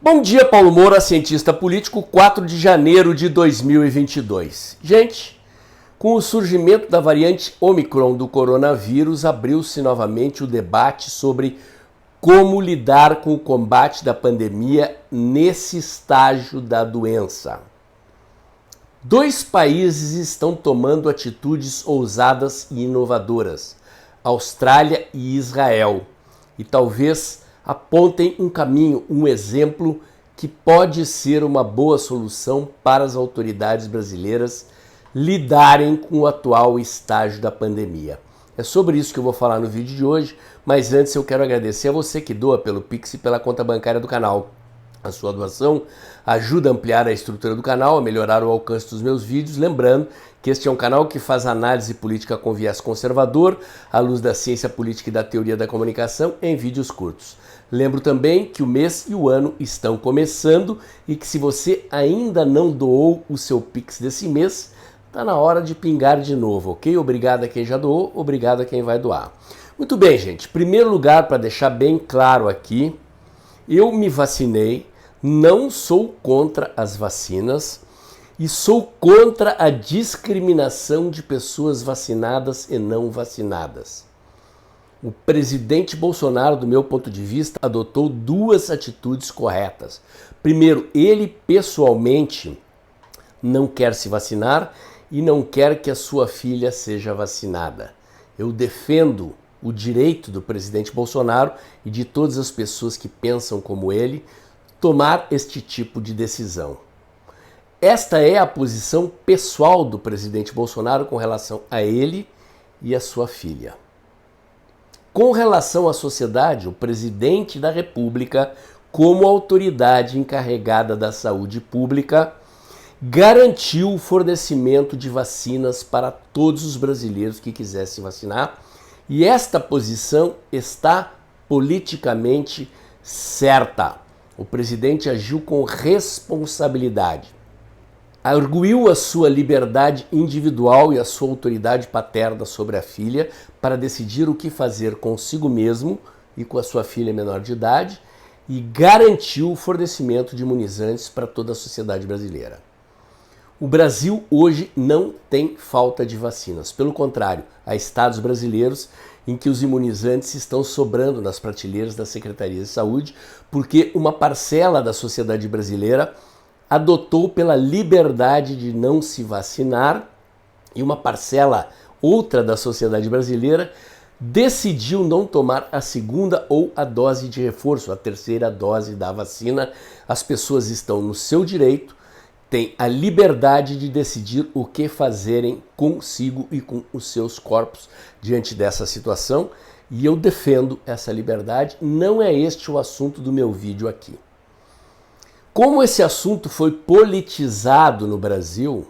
Bom dia, Paulo Moura, cientista político, 4 de janeiro de 2022. Gente, com o surgimento da variante Omicron do coronavírus, abriu-se novamente o debate sobre como lidar com o combate da pandemia nesse estágio da doença. Dois países estão tomando atitudes ousadas e inovadoras, Austrália e Israel, e talvez apontem um caminho, um exemplo que pode ser uma boa solução para as autoridades brasileiras lidarem com o atual estágio da pandemia. É sobre isso que eu vou falar no vídeo de hoje, mas antes eu quero agradecer a você que doa pelo Pix e pela conta bancária do canal. A sua doação ajuda a ampliar a estrutura do canal, a melhorar o alcance dos meus vídeos, lembrando que este é um canal que faz análise política com viés conservador, à luz da ciência política e da teoria da comunicação, em vídeos curtos. Lembro também que o mês e o ano estão começando e que se você ainda não doou o seu Pix desse mês, está na hora de pingar de novo, ok? Obrigado a quem já doou, obrigado a quem vai doar. Muito bem, gente. Primeiro lugar, para deixar bem claro aqui, eu me vacinei, não sou contra as vacinas e sou contra a discriminação de pessoas vacinadas e não vacinadas. O presidente Bolsonaro, do meu ponto de vista, adotou duas atitudes corretas. Primeiro, ele pessoalmente não quer se vacinar e não quer que a sua filha seja vacinada. Eu defendo o direito do presidente Bolsonaro e de todas as pessoas que pensam como ele tomar este tipo de decisão. Esta é a posição pessoal do presidente Bolsonaro com relação a ele e a sua filha. Com relação à sociedade, o presidente da República, como autoridade encarregada da saúde pública, garantiu o fornecimento de vacinas para todos os brasileiros que quisessem vacinar, e esta posição está politicamente certa. O presidente agiu com responsabilidade, arguiu a sua liberdade individual e a sua autoridade paterna sobre a filha para decidir o que fazer consigo mesmo e com a sua filha menor de idade e garantiu o fornecimento de imunizantes para toda a sociedade brasileira. O Brasil hoje não tem falta de vacinas. Pelo contrário, há estados brasileiros em que os imunizantes estão sobrando nas prateleiras da Secretaria de Saúde, porque uma parcela da sociedade brasileira adotou pela liberdade de não se vacinar e uma parcela outra da sociedade brasileira decidiu não tomar a segunda ou a dose de reforço, a terceira dose da vacina. As pessoas estão no seu direito, têm a liberdade de decidir o que fazerem consigo e com os seus corpos diante dessa situação, e eu defendo essa liberdade. Não é este o assunto do meu vídeo aqui. Como esse assunto foi politizado no Brasil,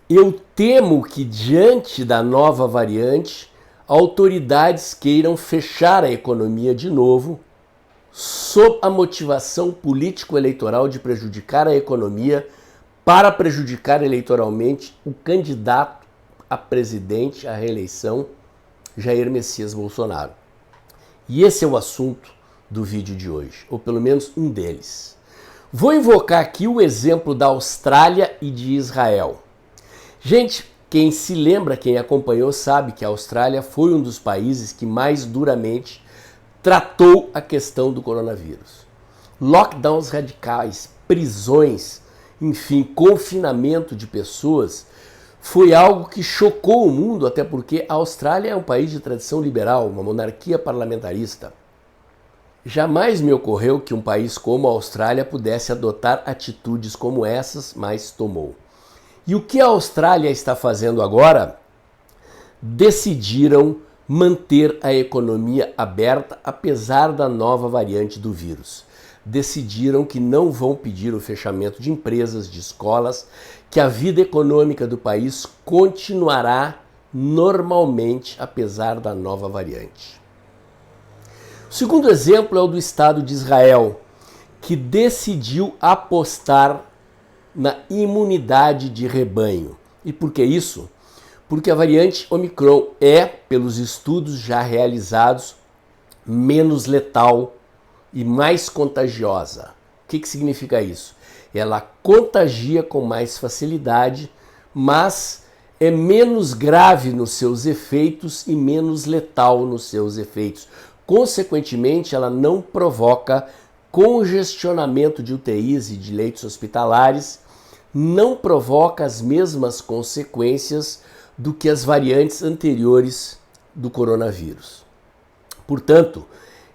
eu temo que diante da nova variante, autoridades queiram fechar a economia de novo, sob a motivação político-eleitoral de prejudicar a economia para prejudicar eleitoralmente o candidato a presidente, à reeleição, Jair Messias Bolsonaro. E esse é o assunto do vídeo de hoje, ou pelo menos um deles. Vou invocar aqui o exemplo da Austrália e de Israel. Gente, quem se lembra, quem acompanhou, sabe que a Austrália foi um dos países que mais duramente tratou a questão do coronavírus. Lockdowns radicais, prisões, enfim, confinamento de pessoas, foi algo que chocou o mundo, até porque a Austrália é um país de tradição liberal, uma monarquia parlamentarista. Jamais me ocorreu que um país como a Austrália pudesse adotar atitudes como essas, mas tomou. E o que a Austrália está fazendo agora? Decidiram manter a economia aberta apesar da nova variante do vírus. Decidiram que não vão pedir o fechamento de empresas, de escolas, que a vida econômica do país continuará normalmente apesar da nova variante. O segundo exemplo é o do Estado de Israel, que decidiu apostar na imunidade de rebanho. E por que isso? Porque a variante Omicron é, pelos estudos já realizados, menos letal e mais contagiosa. que significa isso? Ela contagia com mais facilidade, mas é menos grave nos seus efeitos e menos letal nos seus efeitos. Consequentemente, ela não provoca congestionamento de UTIs e de leitos hospitalares, não provoca as mesmas consequências do que as variantes anteriores do coronavírus. Portanto,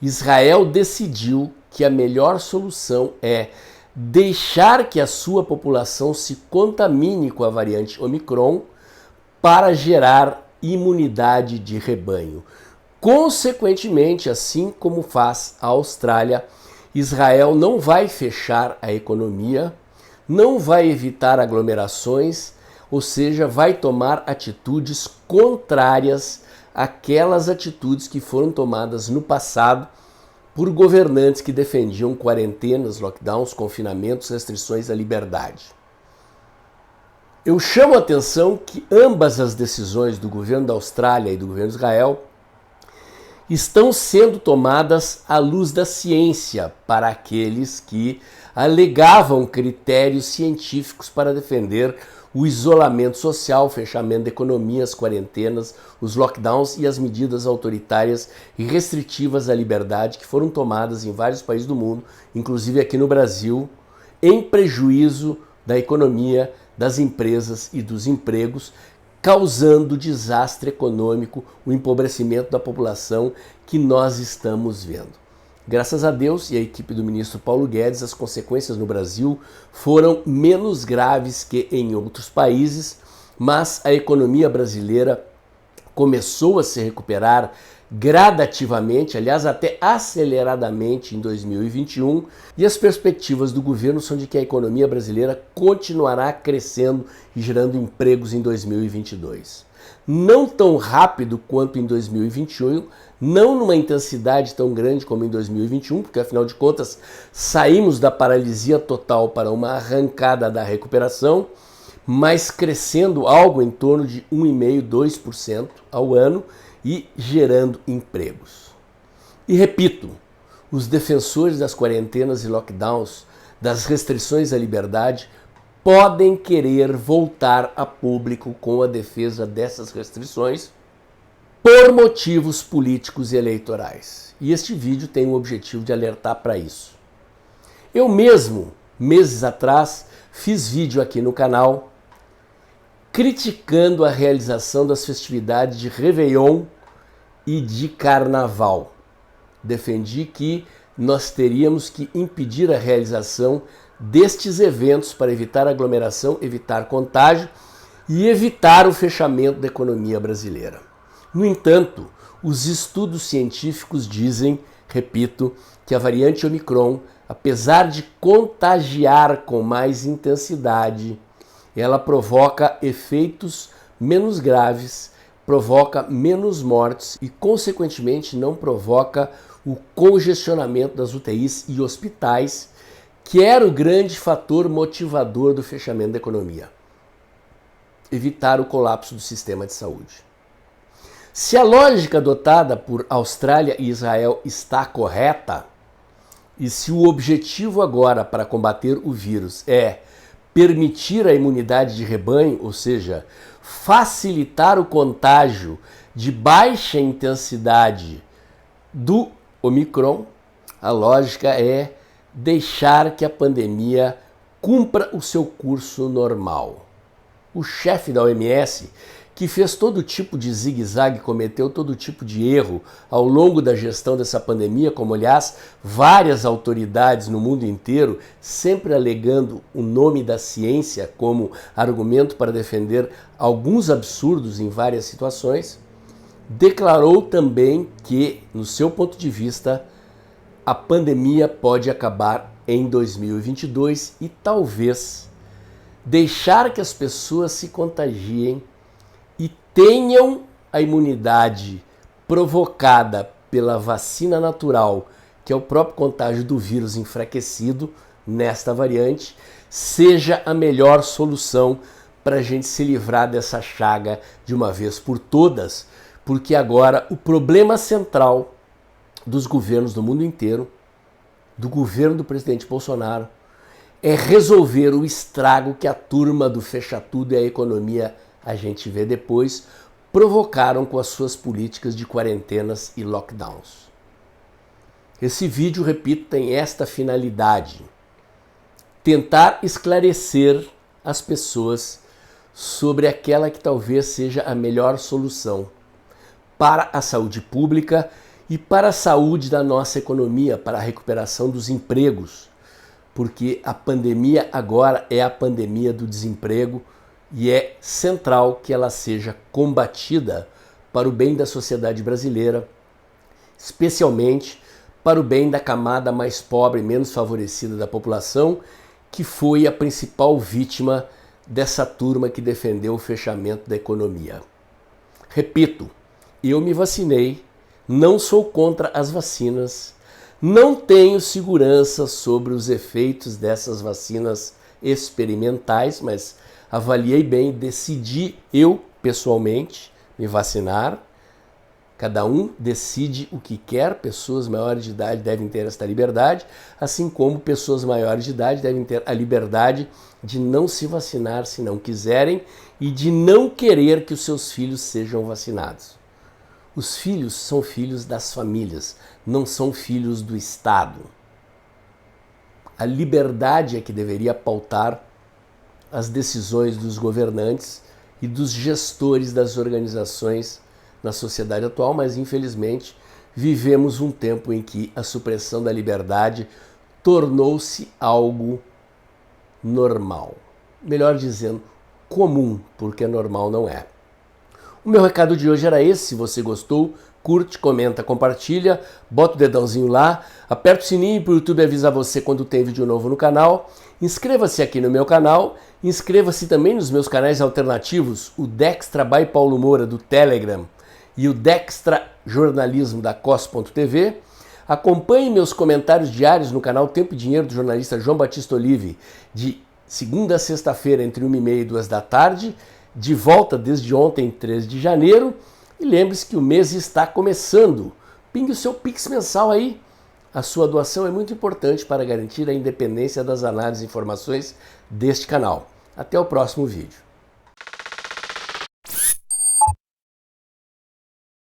Israel decidiu que a melhor solução é deixar que a sua população se contamine com a variante Omicron para gerar imunidade de rebanho. Consequentemente, assim como faz a Austrália, Israel não vai fechar a economia, não vai evitar aglomerações, ou seja, vai tomar atitudes contrárias àquelas atitudes que foram tomadas no passado por governantes que defendiam quarentenas, lockdowns, confinamentos, restrições à liberdade. Eu chamo a atenção que ambas as decisões do governo da Austrália e do governo de Israel estão sendo tomadas à luz da ciência para aqueles que alegavam critérios científicos para defender o isolamento social, o fechamento da economia, as quarentenas, os lockdowns e as medidas autoritárias e restritivas à liberdade que foram tomadas em vários países do mundo, inclusive aqui no Brasil, em prejuízo da economia, das empresas e dos empregos, causando desastre econômico, o empobrecimento da população que nós estamos vendo. Graças a Deus e à equipe do ministro Paulo Guedes, as consequências no Brasil foram menos graves que em outros países, mas a economia brasileira começou a se recuperar gradativamente, aliás, até aceleradamente em 2021, e as perspectivas do governo são de que a economia brasileira continuará crescendo e gerando empregos em 2022. Não tão rápido quanto em 2021, não numa intensidade tão grande como em 2021, porque afinal de contas saímos da paralisia total para uma arrancada da recuperação, mas crescendo algo em torno de 1,5%, 2% ao ano e gerando empregos. E repito, os defensores das quarentenas e lockdowns, das restrições à liberdade, podem querer voltar a público com a defesa dessas restrições por motivos políticos e eleitorais. E este vídeo tem o objetivo de alertar para isso. Eu mesmo, meses atrás, fiz vídeo aqui no canal criticando a realização das festividades de Réveillon e de Carnaval. Defendi que nós teríamos que impedir a realização destes eventos para evitar aglomeração, evitar contágio e evitar o fechamento da economia brasileira. No entanto, os estudos científicos dizem, repito, que a variante Omicron, apesar de contagiar com mais intensidade, ela provoca efeitos menos graves, provoca menos mortes e, consequentemente, não provoca o congestionamento das UTIs e hospitais, que era o grande fator motivador do fechamento da economia. Evitar o colapso do sistema de saúde. Se a lógica adotada por Austrália e Israel está correta, e se o objetivo agora para combater o vírus é permitir a imunidade de rebanho, ou seja, facilitar o contágio de baixa intensidade do Omicron, a lógica é deixar que a pandemia cumpra o seu curso normal. O chefe da OMS, que fez todo tipo de zigue-zague, cometeu todo tipo de erro ao longo da gestão dessa pandemia, como aliás várias autoridades no mundo inteiro, sempre alegando o nome da ciência como argumento para defender alguns absurdos em várias situações, declarou também que, no seu ponto de vista, a pandemia pode acabar em 2022 e talvez deixar que as pessoas se contagiem e tenham a imunidade provocada pela vacina natural, que é o próprio contágio do vírus enfraquecido nesta variante, seja a melhor solução para a gente se livrar dessa chaga de uma vez por todas, porque agora o problema central dos governos do mundo inteiro do governo do presidente Bolsonaro é resolver o estrago que a turma do fecha tudo e a economia, a gente vê depois, provocaram com as suas políticas de quarentenas e lockdowns. Esse vídeo, repito, tem esta finalidade: tentar esclarecer as pessoas sobre aquela que talvez seja a melhor solução para a saúde pública e para a saúde da nossa economia, para a recuperação dos empregos, porque a pandemia agora é a pandemia do desemprego e é central que ela seja combatida para o bem da sociedade brasileira, especialmente para o bem da camada mais pobre e menos favorecida da população, que foi a principal vítima dessa turma que defendeu o fechamento da economia. Repito, eu me vacinei, não sou contra as vacinas, não tenho segurança sobre os efeitos dessas vacinas experimentais, mas avaliei bem, decidi eu, pessoalmente, me vacinar. Cada um decide o que quer, pessoas maiores de idade devem ter esta liberdade, assim como pessoas maiores de idade devem ter a liberdade de não se vacinar se não quiserem e de não querer que os seus filhos sejam vacinados. Os filhos são filhos das famílias, não são filhos do Estado. A liberdade é que deveria pautar as decisões dos governantes e dos gestores das organizações na sociedade atual, mas infelizmente vivemos um tempo em que a supressão da liberdade tornou-se algo normal. Melhor dizendo, comum, porque normal não é. O meu recado de hoje era esse. Se você gostou, curte, comenta, compartilha, bota o dedãozinho lá, aperta o sininho para o YouTube avisar você quando tem vídeo novo no canal. Inscreva-se aqui no meu canal, inscreva-se também nos meus canais alternativos, o Dextra by Paulo Moura do Telegram e o Dextra Jornalismo da COS.tv. Acompanhe meus comentários diários no canal Tempo e Dinheiro do jornalista João Batista Olive, de segunda a sexta-feira entre 1h30 e 2 da tarde, de volta desde ontem, 13 de janeiro. E lembre-se que o mês está começando. Pingue o seu Pix mensal aí. A sua doação é muito importante para garantir a independência das análises e informações deste canal. Até o próximo vídeo.